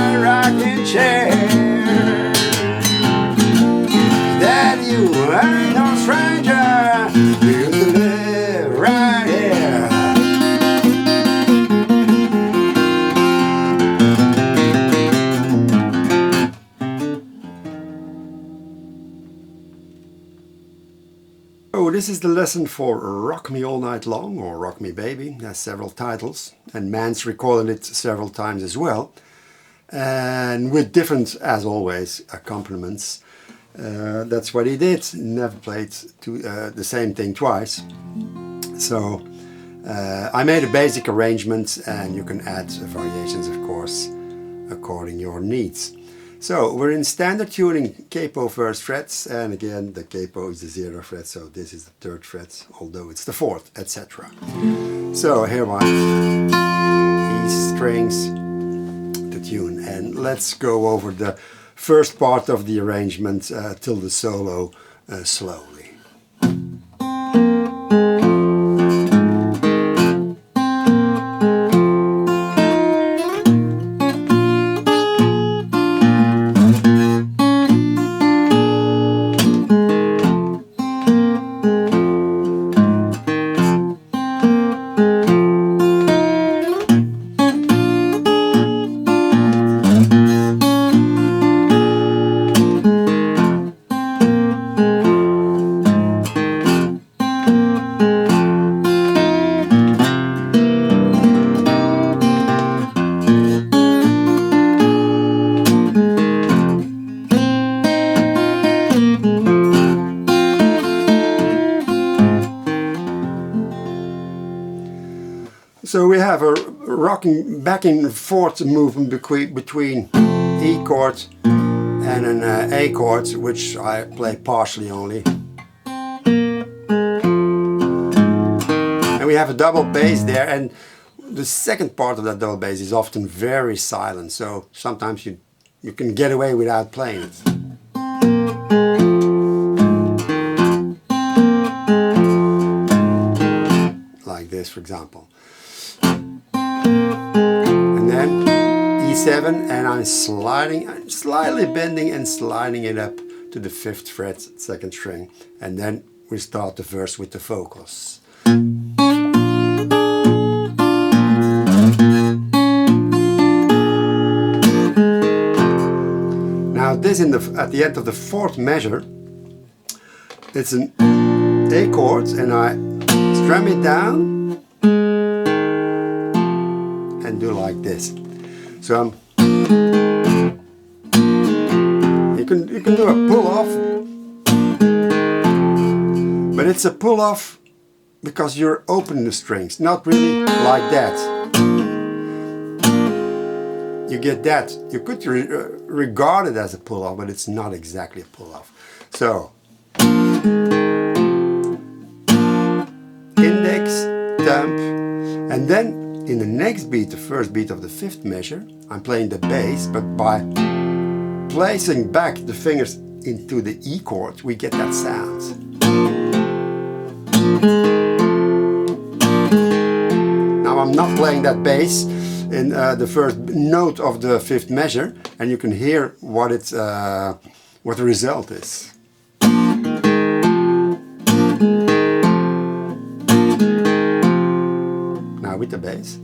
my rocking chair. That you ain't no stranger, you used to live right here. So this is the lesson for Rock Me All Night Long, or Rock Me Baby. It has several titles, and Mance recorded it several times as well, and with different, as always, accompaniments. That's what he did. He never played the same thing twice. So I made a basic arrangement, and you can add variations, of course, according to your needs. So we're in standard tuning, capo first frets, and again the capo is the 0th fret, so this is the 3rd fret, although it's the 4th, etc. So here are these strings to tune, and let's go over the first part of the arrangement till the solo slowly. So we have a rocking back and forth movement between E chord and an A chord, which I play partially only. And we have a double bass there, and the second part of that double bass is often very silent, so sometimes you can get away without playing it. Like this, for example. And then E7, and I'm slightly bending and sliding it up to the 5th fret, 2nd string, and then we start the verse with the vocals. Now this at the end of the 4th measure, it's an A chord, and I strum it down and do like this. So you can do a pull off, but it's a pull off because you're opening the strings, not really like that. You get that. You could regard it as a pull off, but it's not exactly a pull off. So index, thumb, and then in the next beat, the first beat of the 5th measure, I'm playing the bass, but by placing back the fingers into the E chord, we get that sound. Now I'm not playing that bass in the first note of the 5th measure, and you can hear what the result is. Now with the bass.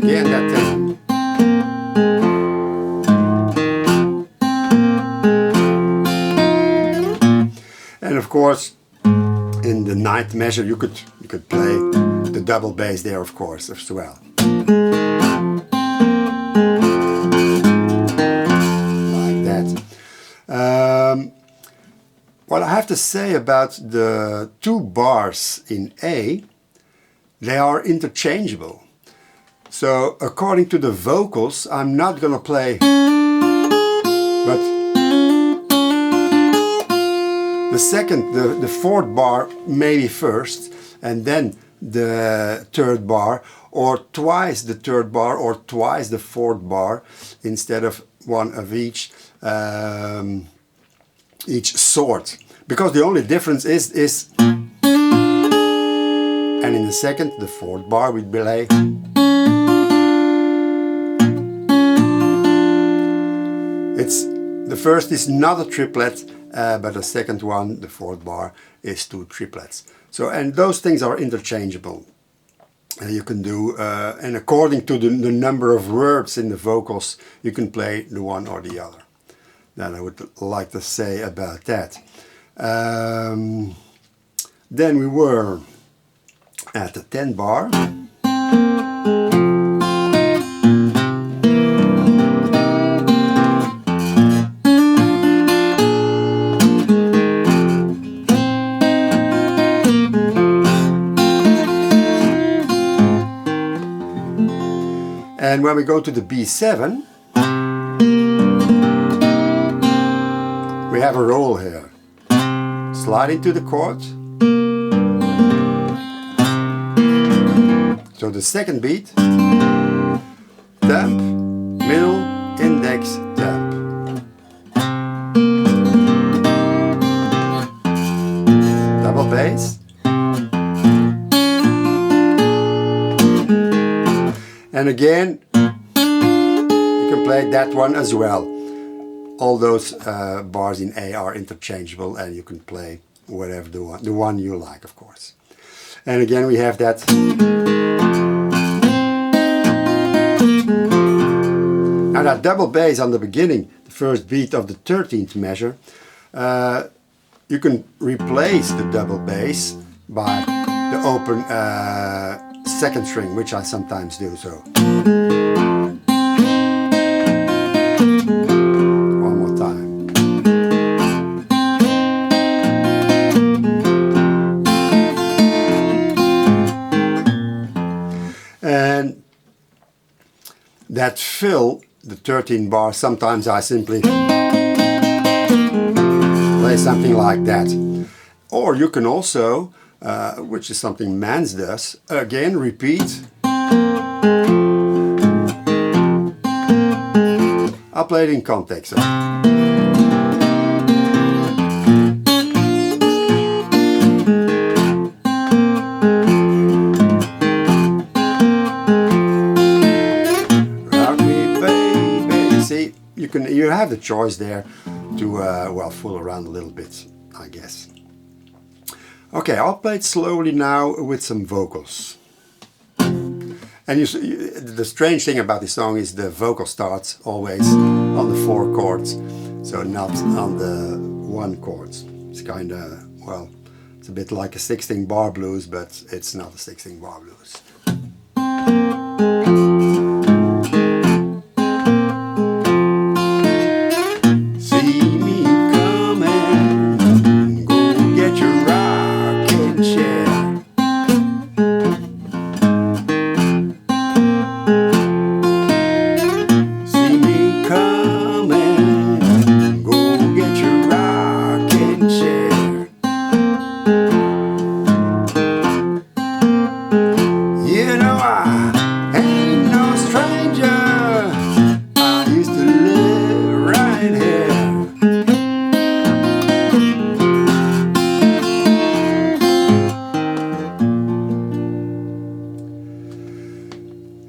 Again that thing. And of course, in the 9th measure, you could play the double bass there, of course, as well. Like that. What I have to say about the 2 bars in A, they are interchangeable. So according to the vocals, I'm not gonna play, but the 4th bar maybe first, and then the 3rd bar, or twice the 3rd bar, or twice the 4th bar, instead of one of each. each sort, because the only difference is and in the second, the fourth bar, we play the first is not a triplet, but the second one, the fourth bar, is two triplets. So, and those things are interchangeable. You can do, and according to the number of words in the vocals, you can play the one or the other. That I would like to say about that. Then we were at the 10 bar. And when we go to the B7, we have a roll here. Slide into the chord. So the second beat, temp, middle, index, temp. Double bass. And again, you can play that one as well. All those bars in A are interchangeable, and you can play whatever the one you like, of course. And again, we have that. Now that double bass on the beginning, the first beat of the 13th measure, you can replace the double bass by the open second string, which I sometimes do. So one more time. And that fill, the 13 bars, sometimes I simply play something like that. Or you can also, which is something Mans does, again repeat. I'll play it in context. Rock me, baby. See, you have the choice there to well, fool around a little bit, I guess. Okay, I'll play it slowly now with some vocals. And the strange thing about this song is the vocal starts always on the 4 chords, so not on the 1 chords. It's kind of, well, it's a bit like a 16 bar blues, but it's not a 16 bar blues.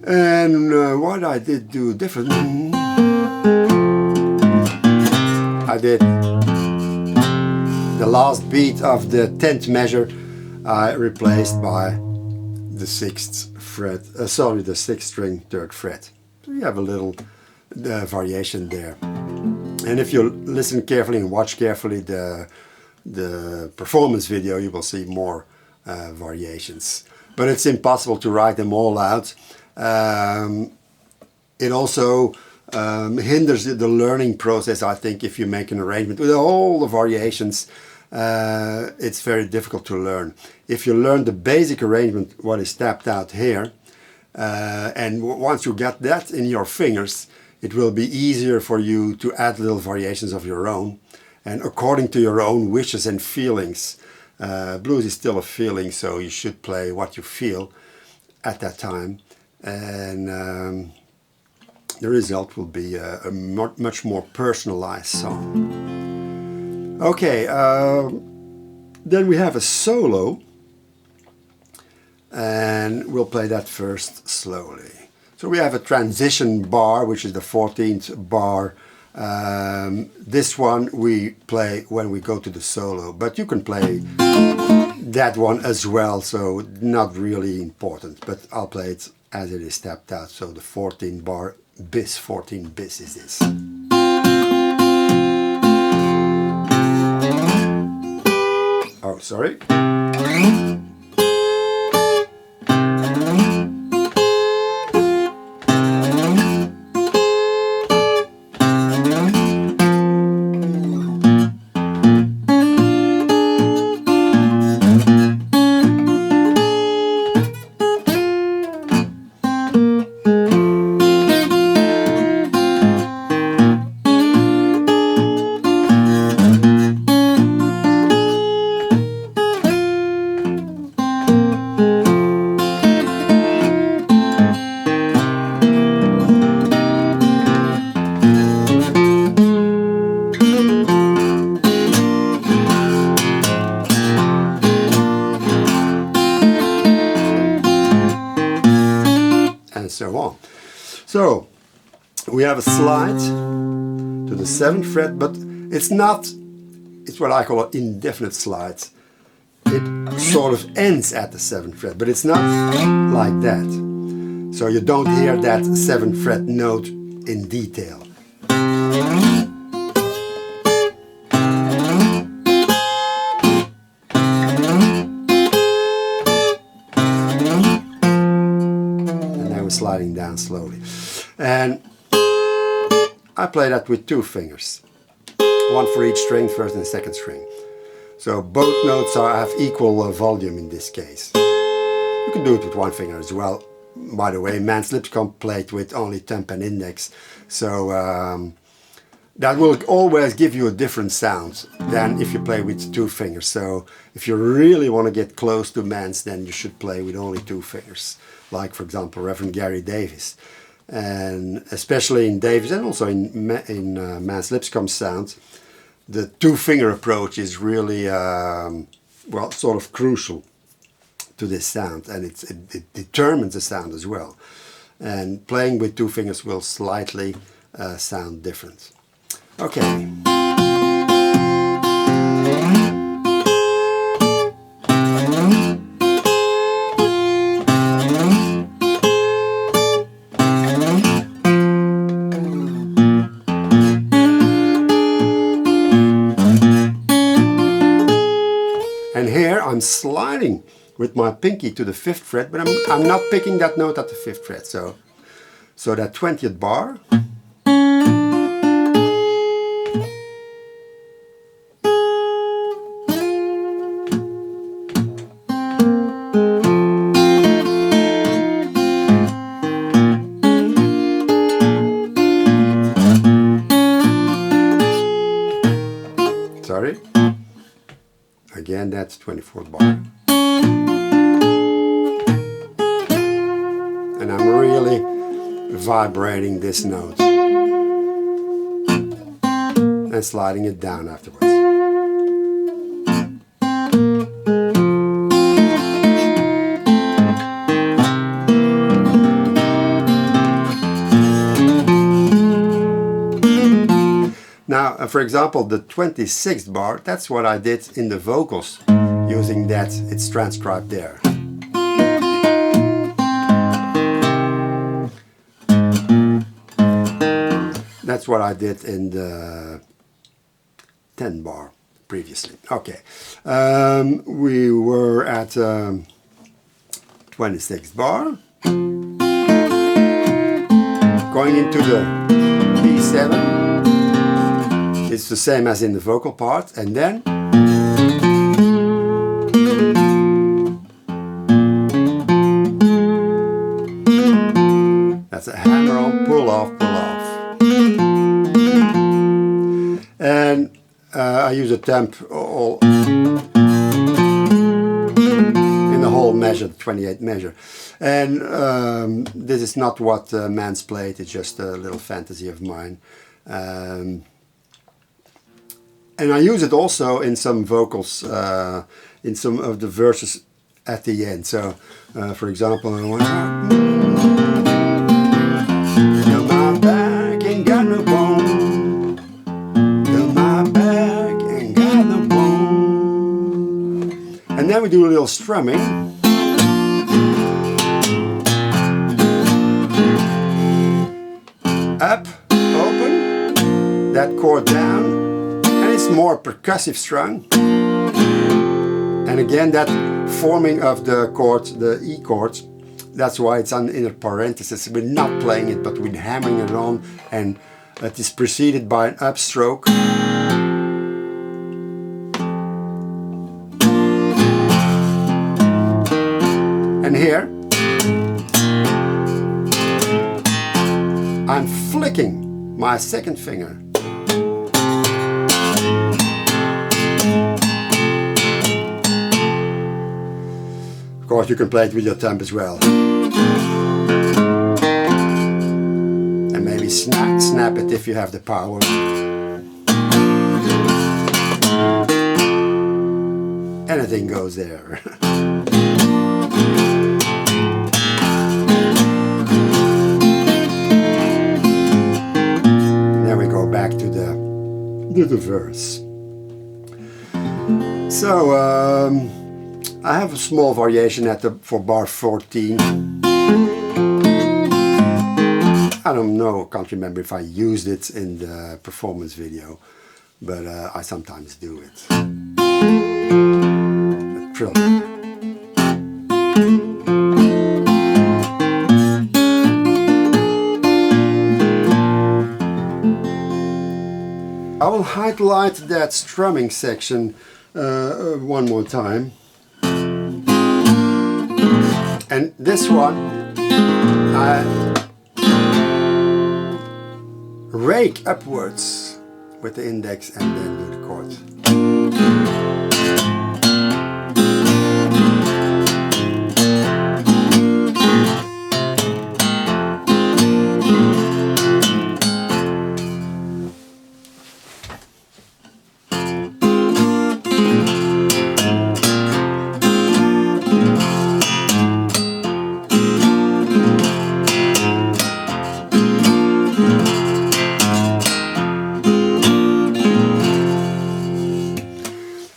And what I did do different, I did the last beat of the 10th measure I replaced by the 6th fret, the 6th string 3rd fret. So you have a little variation there. And if you listen carefully and watch carefully the performance video, you will see more variations. But it's impossible to write them all out. It also hinders the learning process, I think, if you make an arrangement with all the variations. It's very difficult to learn. If you learn the basic arrangement, what is tapped out here, and once you get that in your fingers, it will be easier for you to add little variations of your own, and according to your own wishes and feelings. Blues is still a feeling, so you should play what you feel at that time. And the result will be a much more personalized song. Okay, then we have a solo, and we'll play that first slowly. So we have a transition bar, which is the 14th bar. This one we play when we go to the solo, but you can play that one as well, so not really important, but I'll play it as it is tapped out. So the 14 bar bis, 14 bis is this. Oh, sorry. And so on. So we have a slide to the 7th fret, but it's what I call an indefinite slide. It sort of ends at the 7th fret, but it's not like that. So you don't hear that 7th fret note in detail. Sliding down slowly, and I play that with 2 fingers, one for each string, first and second string. So both notes have equal volume in this case. You can do it with 1 finger as well. By the way, Mans Lipscomb played with only thumb and index, so that will always give you a different sound than if you play with 2 fingers. So if you really want to get close to Mans, then you should play with only 2 fingers. Like, for example, Reverend Gary Davis. And especially in Davis and also in Mans Lipscomb's sound, the 2-finger approach is really, well, sort of crucial to this sound, and it determines the sound as well. And playing with 2 fingers will slightly sound different. Okay. And here I'm sliding with my pinky to the 5th fret, but I'm not picking that note at the 5th fret. So that 20th bar. Sorry. Again, that's 24th bar. And I'm really vibrating this note and sliding it down afterwards. Now, for example, the 26th bar, that's what I did in the vocals, using that, it's transcribed there. That's what I did in the 10 bar previously. Okay, we were at 26th bar, going into the B7. It's the same as in the vocal part, and then that's a hammer on, pull off, pull off. And I use a temp in the whole measure, the 28th measure. And this is not what Mance played, it's just a little fantasy of mine. And I use it also in some vocals, in some of the verses at the end. So, for example, I want my back ain't got no bone. My back ain't got no bone. And then we do a little strumming. Up, open, that chord down, and it's more percussive strung. And again, that forming of the chords, the E chords, that's why it's in a parenthesis. We're not playing it, but we're hammering it on, and it is preceded by an upstroke. And here, I'm flicking my second finger. Of course, you can play it with your thumb as well. And maybe snap it if you have the power. Anything goes there. Then we go back to the verse. So, I have a small variation for bar 14. I don't know, can't remember if I used it in the performance video, but I sometimes do it. A trill. I will highlight that strumming section one more time. And this one, I rake upwards with the index and then do the chords.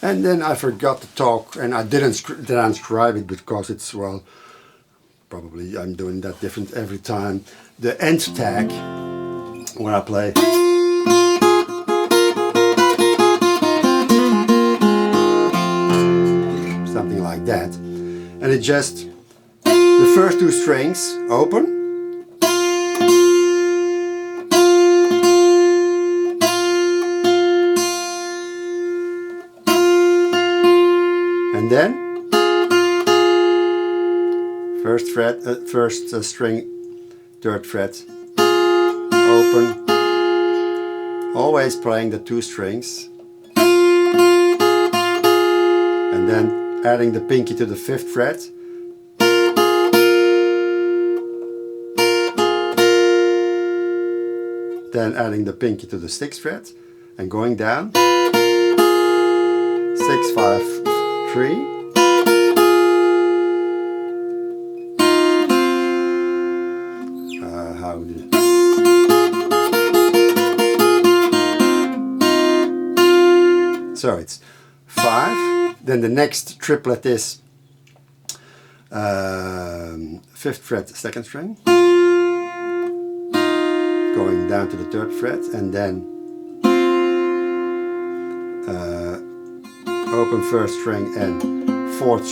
And then I forgot to talk, and I didn't transcribe it because it's, well, probably I'm doing that different every time. The end tag, when I play. Something like that. And it just, the first two strings open. And then first fret, first string, third fret, open, always playing the two strings, and then adding the pinky to the 5th fret, then adding the pinky to the 6th fret, and going down, 6, 5, 3, so it's 5, then the next triplet is 5th fret, 2nd string, going down to the 3rd fret, and then open 1st string and 4th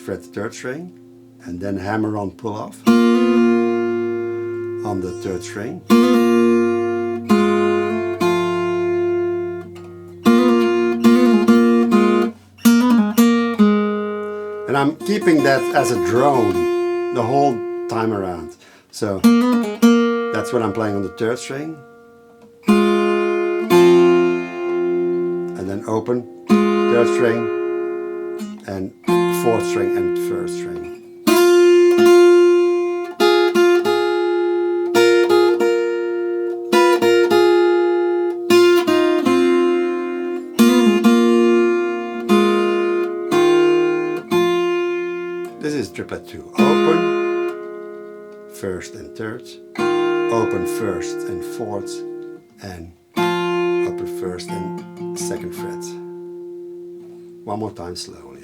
fret, 3rd string, and then hammer on pull off on the 3rd string. And I'm keeping that as a drone the whole time around. So that's what I'm playing on the 3rd string. And then open, 3rd string, and fourth string and first string. This is triplet 2. Open, first and third, open first and fourth, and upper first and second fret. One more time slowly.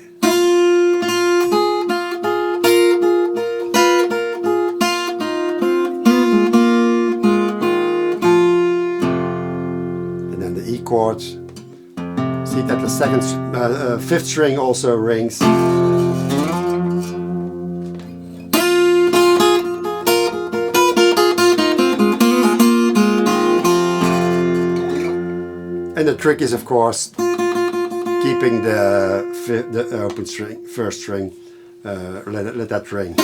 And then the E chord. See that the fifth string also rings. And the trick is, of course, keeping the open string, first string, let that ring.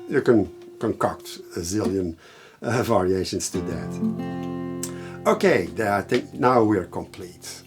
You can concoct a zillion variations to that. Okay, I think now we're complete.